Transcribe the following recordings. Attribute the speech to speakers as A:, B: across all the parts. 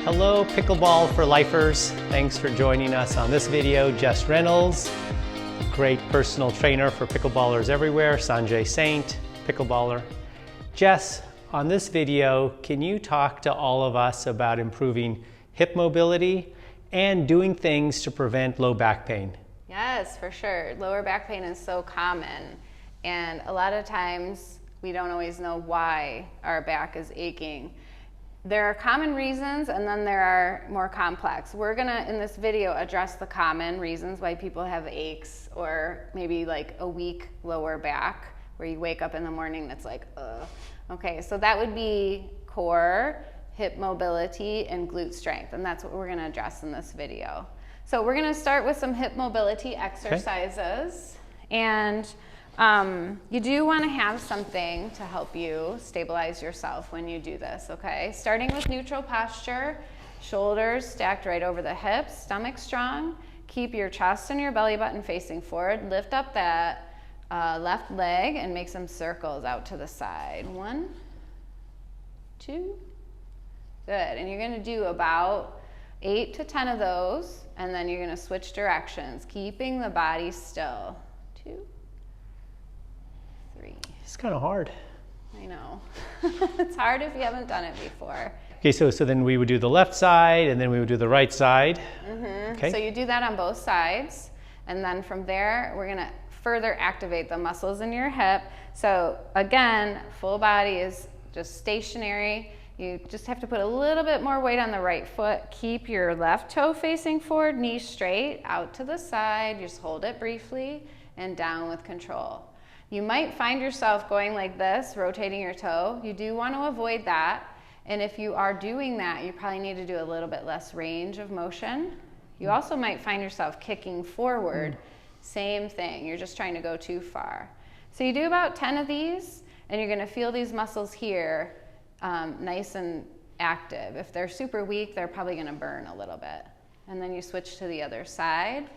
A: Hello, Pickleball for Lifers. Thanks for joining us on this video. Jess Reynolds, great personal trainer for pickleballers everywhere. Sanjay Saint, pickleballer. Jess, on this video, can you talk to all of us about improving hip mobility and doing things to prevent low back pain?
B: Yes, for sure. Lower back pain is so common, and a lot of times we don't always know why our back is aching. There are common reasons, and then there are more complex. We're gonna, in this video, address the common reasons why people have aches, or maybe like a weak lower back, where you wake up in the morning that's like, ugh. Okay, so that would be core, hip mobility, and glute strength, and that's what we're gonna address in this video. So we're gonna start with some hip mobility exercises, and you do want to have something to help you stabilize yourself when you do this, okay? Starting with neutral posture, shoulders stacked right over the hips, stomach strong. Keep your chest and your belly button facing forward. Lift up that left leg and make some circles out to the side. 1, 2, good. And you're going to do about 8 to 10 of those, and then you're going to switch directions, keeping the body still. 2, 3.
A: It's kind of hard.
B: I know. It's hard if you haven't done it before.
A: Okay, so then we would do the left side, and then we would do the right side. Okay.
B: So you do that on both sides, and then from there, we're gonna further activate the muscles in your hip. So again, full body is just stationary. You just have to put a little bit more weight on the right foot. Keep your left toe facing forward, knees straight, out to the side. Just hold it briefly, and down with control. You might find yourself going like this, rotating your toe. You do want to avoid that. And if you are doing that, you probably need to do a little bit less range of motion. You also might find yourself kicking forward. Same thing, you're just trying to go too far. So you do about 10 of these, and you're going to feel these muscles here nice and active. If they're super weak, they're probably going to burn a little bit. And then you switch to the other side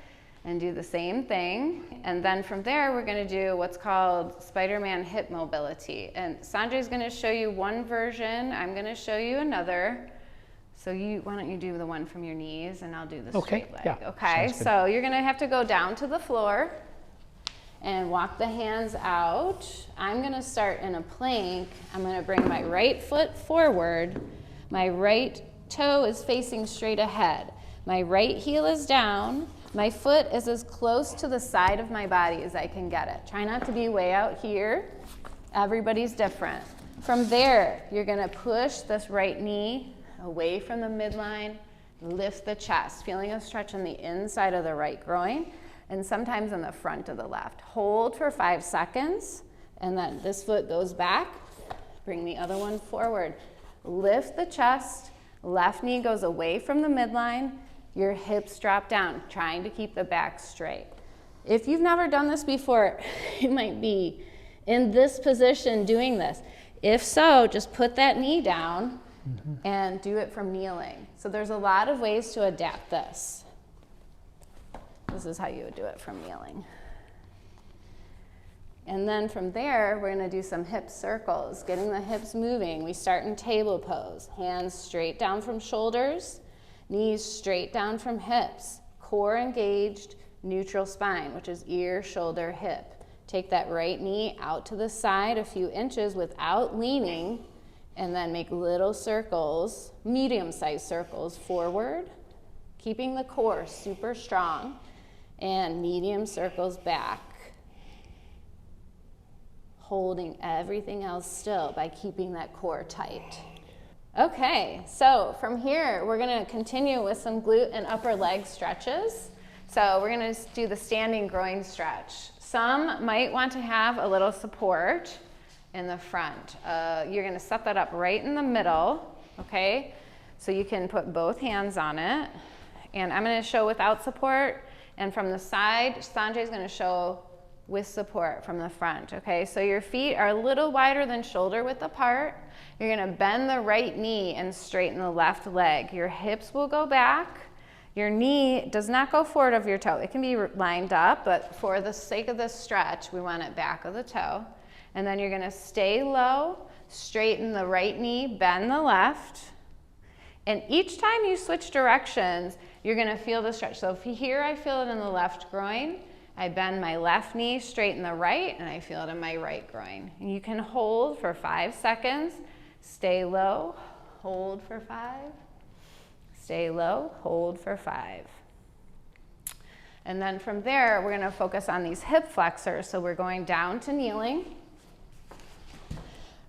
B: and do the same thing. And then from there, we're gonna do what's called Spider-Man hip mobility. And Sanjay's gonna show you one version, I'm gonna show you another. So why don't you do the one from your knees, and I'll do the straight leg.
A: Yeah,
B: okay, so you're gonna have to go down to the floor and walk the hands out. I'm gonna start in a plank. I'm gonna bring my right foot forward. My right toe is facing straight ahead. My right heel is down. My foot is as close to the side of my body as I can get it. Try not to be way out here. Everybody's different. From there, you're gonna push this right knee away from the midline, lift the chest, feeling a stretch on the inside of the right groin, and sometimes in the front of the left. Hold for 5 seconds, and then this foot goes back. Bring the other one forward. Lift the chest, left knee goes away from the midline, your hips drop down, trying to keep the back straight. If you've never done this before, you might be in this position doing this. If so, just put that knee down and do it from kneeling. So there's a lot of ways to adapt this. This is how you would do it from kneeling. And then from there, we're gonna do some hip circles, getting the hips moving. We start in table pose, hands straight down from shoulders, knees straight down from hips, core engaged, neutral spine, which is ear, shoulder, hip. Take that right knee out to the side a few inches without leaning, and then make little circles, medium-sized circles forward, keeping the core super strong, and medium circles back. Holding everything else still by keeping that core tight. Okay, so from here, we're gonna continue with some glute and upper leg stretches. So we're gonna do the standing groin stretch. Some might want to have a little support in the front. You're gonna set that up right in the middle, okay? So you can put both hands on it. And I'm gonna show without support, and from the side, Sanjay's gonna show with support from the front, okay? So your feet are a little wider than shoulder width apart. You're gonna bend the right knee and straighten the left leg. Your hips will go back. Your knee does not go forward of your toe. It can be lined up, but for the sake of this stretch, we want it back of the toe. And then you're gonna stay low, straighten the right knee, bend the left, And each time you switch directions, you're gonna feel the stretch. So if here I feel it in the left groin, I bend my left knee, straighten the right, and I feel it in my right groin. And you can hold for 5 seconds, stay low, hold for 5, stay low, hold for 5. And then from there, we're gonna focus on these hip flexors. So we're going down to kneeling.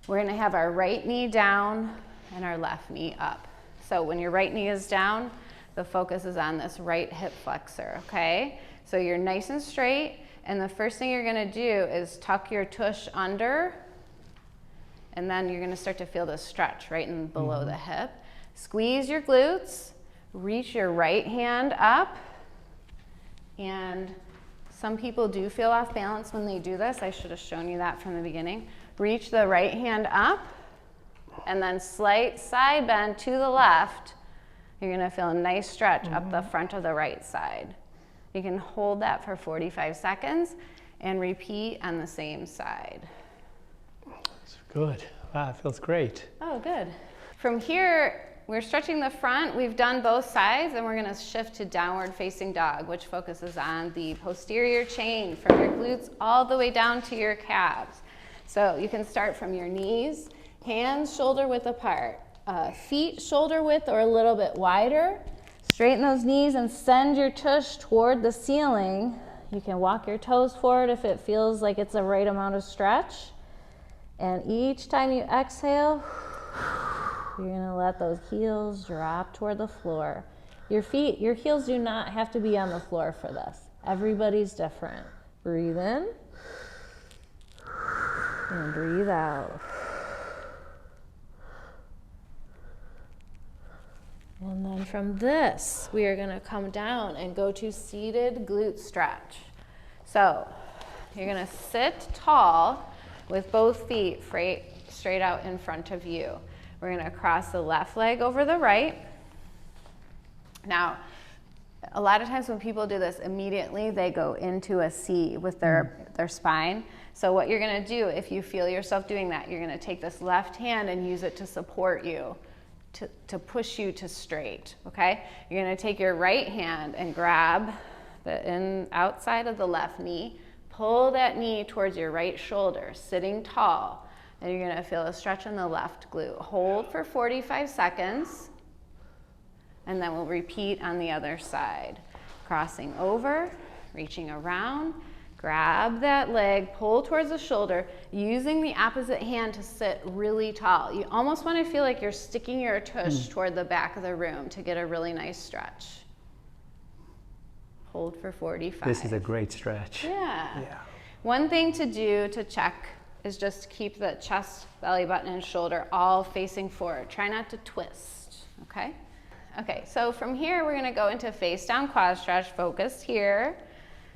B: We're gonna have our right knee down and our left knee up. So when your right knee is down, the focus is on this right hip flexor, okay? So you're nice and straight, and the first thing you're gonna do is tuck your tush under, and then you're gonna start to feel this stretch right in below the hip. Squeeze your glutes, reach your right hand up, and some people do feel off balance when they do this. I should have shown you that from the beginning. Reach the right hand up, and then slight side bend to the left. You're gonna feel a nice stretch up the front of the right side. You can hold that for 45 seconds and repeat on the same side.
A: That's good. Wow, it feels great.
B: Oh, good. From here, we're stretching the front. We've done both sides, and we're gonna shift to downward facing dog, which focuses on the posterior chain from your glutes all the way down to your calves. So you can start from your knees, hands shoulder width apart, feet shoulder width or a little bit wider. Straighten those knees and send your tush toward the ceiling. You can walk your toes forward if it feels like it's the right amount of stretch. And each time you exhale, you're gonna let those heels drop toward the floor. Your heels do not have to be on the floor for this. Everybody's different. Breathe in and breathe out. And then from this, we are gonna come down and go to seated glute stretch. So you're gonna sit tall with both feet straight out in front of you. We're gonna cross the left leg over the right. Now, a lot of times when people do this, immediately they go into a C with their spine. So what you're gonna do, if you feel yourself doing that, you're gonna take this left hand and use it to support you, to push you to straight, okay? You're gonna take your right hand and grab the outside of the left knee, pull that knee towards your right shoulder, sitting tall, and you're gonna feel a stretch in the left glute. Hold for 45 seconds, and then we'll repeat on the other side. Crossing over, reaching around, grab that leg, pull towards the shoulder, using the opposite hand to sit really tall. You almost want to feel like you're sticking your tush toward the back of the room to get a really nice stretch. Hold for 45.
A: This is a great stretch.
B: Yeah. One thing to do to check is just keep the chest, belly button, and shoulder all facing forward. Try not to twist, okay? Okay, so from here, we're gonna go into face down quad stretch, focus here.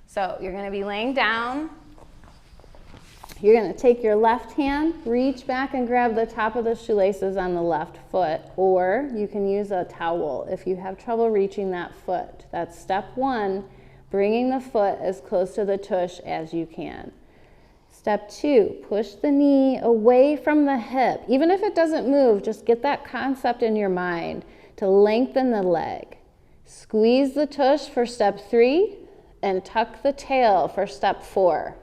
B: So you're gonna be laying down. You're gonna take your left hand, reach back and grab the top of the shoelaces on the left foot, or you can use a towel if you have trouble reaching that foot. That's step one, bringing the foot as close to the tush as you can. Step two, push the knee away from the hip. Even if it doesn't move, just get that concept in your mind to lengthen the leg. Squeeze the tush for step three, and tuck the tail for step four.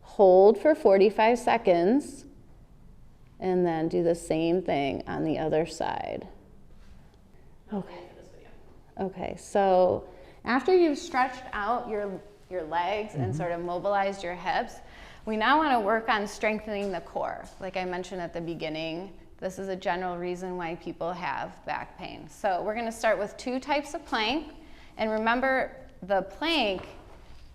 B: Hold for 45 seconds, and then do the same thing on the other side. Okay, so after you've stretched out your legs and sort of mobilized your hips, we now want to work on strengthening the core. Like I mentioned at the beginning, this is a general reason why people have back pain. So we're going to start with 2 types of plank, and remember the plank.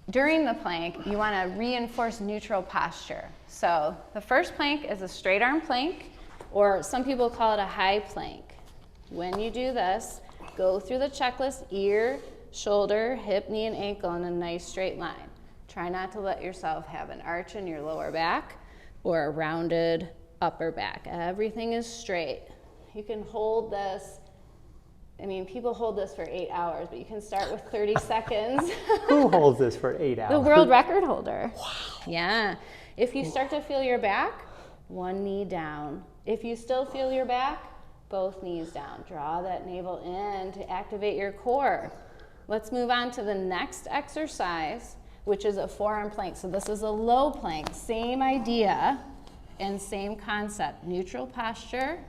B: During the plank, you want to reinforce neutral posture. So the first plank is a straight arm plank, or some people call it a high plank. When you do this, go through the checklist: ear, shoulder, hip, knee, and ankle in a nice straight line. Try not to let yourself have an arch in your lower back or a rounded upper back. Everything is straight. You can hold this. I mean, people hold this for 8 hours, but you can start with 30 seconds.
A: Who holds this for 8 hours?
B: The world record holder.
A: Wow.
B: Yeah. If you start to feel your back, one knee down. If you still feel your back, both knees down. Draw that navel in to activate your core. Let's move on to the next exercise, which is a forearm plank. So this is a low plank, same idea and same concept. Neutral posture,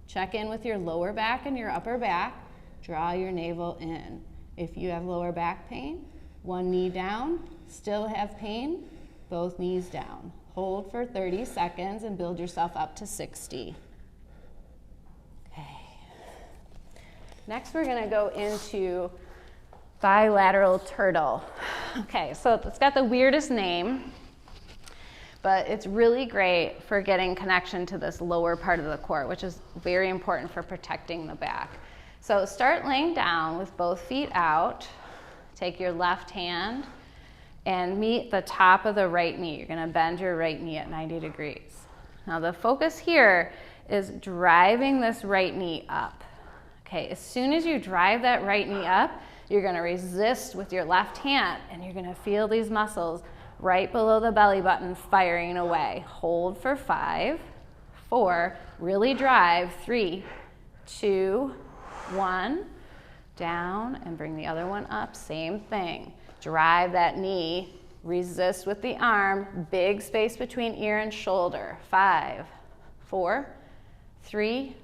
B: check in with your lower back and your upper back, draw your navel in. If you have lower back pain, one knee down, still have pain, both knees down. Hold for 30 seconds and build yourself up to 60. Okay. Next we're gonna go into bilateral turtle. Okay, so it's got the weirdest name, but it's really great for getting connection to this lower part of the core, which is very important for protecting the back. So start laying down with both feet out. Take your left hand and meet the top of the right knee. You're gonna bend your right knee at 90 degrees. Now the focus here is driving this right knee up. Okay, as soon as you drive that right knee up, you're gonna resist with your left hand and you're gonna feel these muscles right below the belly button firing away. Hold for 5, 4, really drive, 3, 2, 1, down and bring the other one up, same thing. Drive that knee, resist with the arm, big space between ear and shoulder. 5, 4, 3,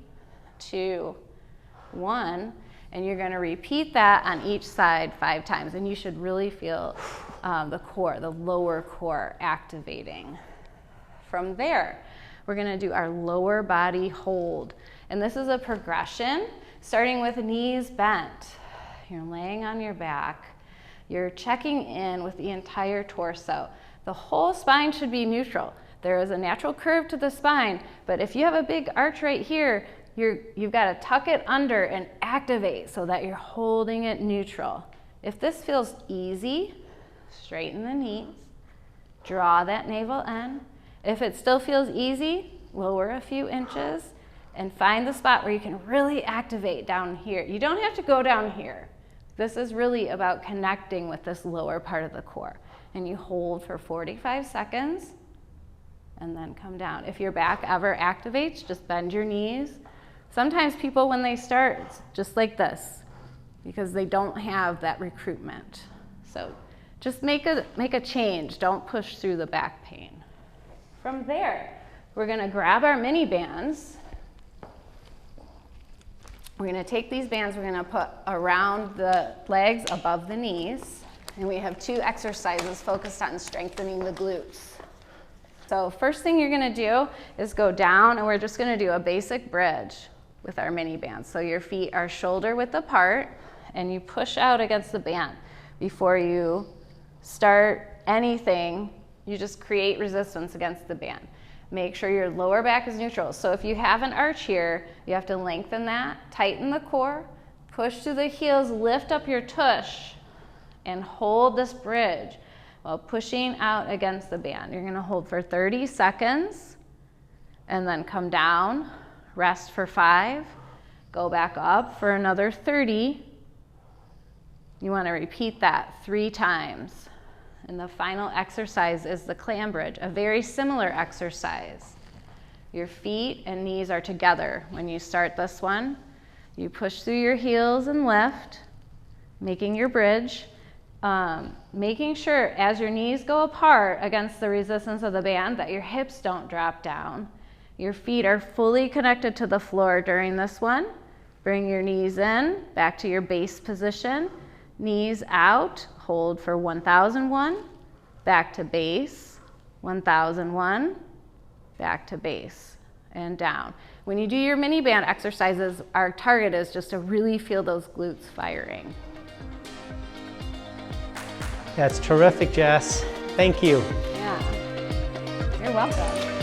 B: 2, 1. And you're gonna repeat that on each side 5 times. And you should really feel the core, the lower core activating. From there, we're gonna do our lower body hold. And this is a progression, starting with knees bent. You're laying on your back. You're checking in with the entire torso. The whole spine should be neutral. There is a natural curve to the spine, but if you have a big arch right here, you've got to tuck it under and activate so that you're holding it neutral. If this feels easy, straighten the knees, draw that navel in. If it still feels easy, lower a few inches and find the spot where you can really activate down here. You don't have to go down here. This is really about connecting with this lower part of the core. And you hold for 45 seconds and then come down. If your back ever activates, just bend your knees. Sometimes people, when they start, it's just like this, because they don't have that recruitment. So just make a change. Don't push through the back pain. From there, we're gonna grab our mini bands. We're gonna take these bands, we're gonna put around the legs above the knees, and we have 2 exercises focused on strengthening the glutes. So first thing you're gonna do is go down, and we're just gonna do a basic bridge with our mini bands. So your feet are shoulder width apart, and you push out against the band. Before you start anything, you just create resistance against the band. Make sure your lower back is neutral. So if you have an arch here, you have to lengthen that, tighten the core, push through the heels, lift up your tush, and hold this bridge while pushing out against the band. You're gonna hold for 30 seconds, and then come down, rest for 5, go back up for another 30. You wanna repeat that 3 times. And the final exercise is the clam bridge, a very similar exercise. Your feet and knees are together. When you start this one, you push through your heels and lift, making your bridge, making sure as your knees go apart against the resistance of the band that your hips don't drop down. Your feet are fully connected to the floor during this one. Bring your knees in, back to your base position, knees out, hold for 1001, back to base, 1001, back to base, and down. When you do your mini band exercises, our target is just to really feel those glutes firing.
A: That's terrific, Jess. Thank you.
B: Yeah, you're welcome.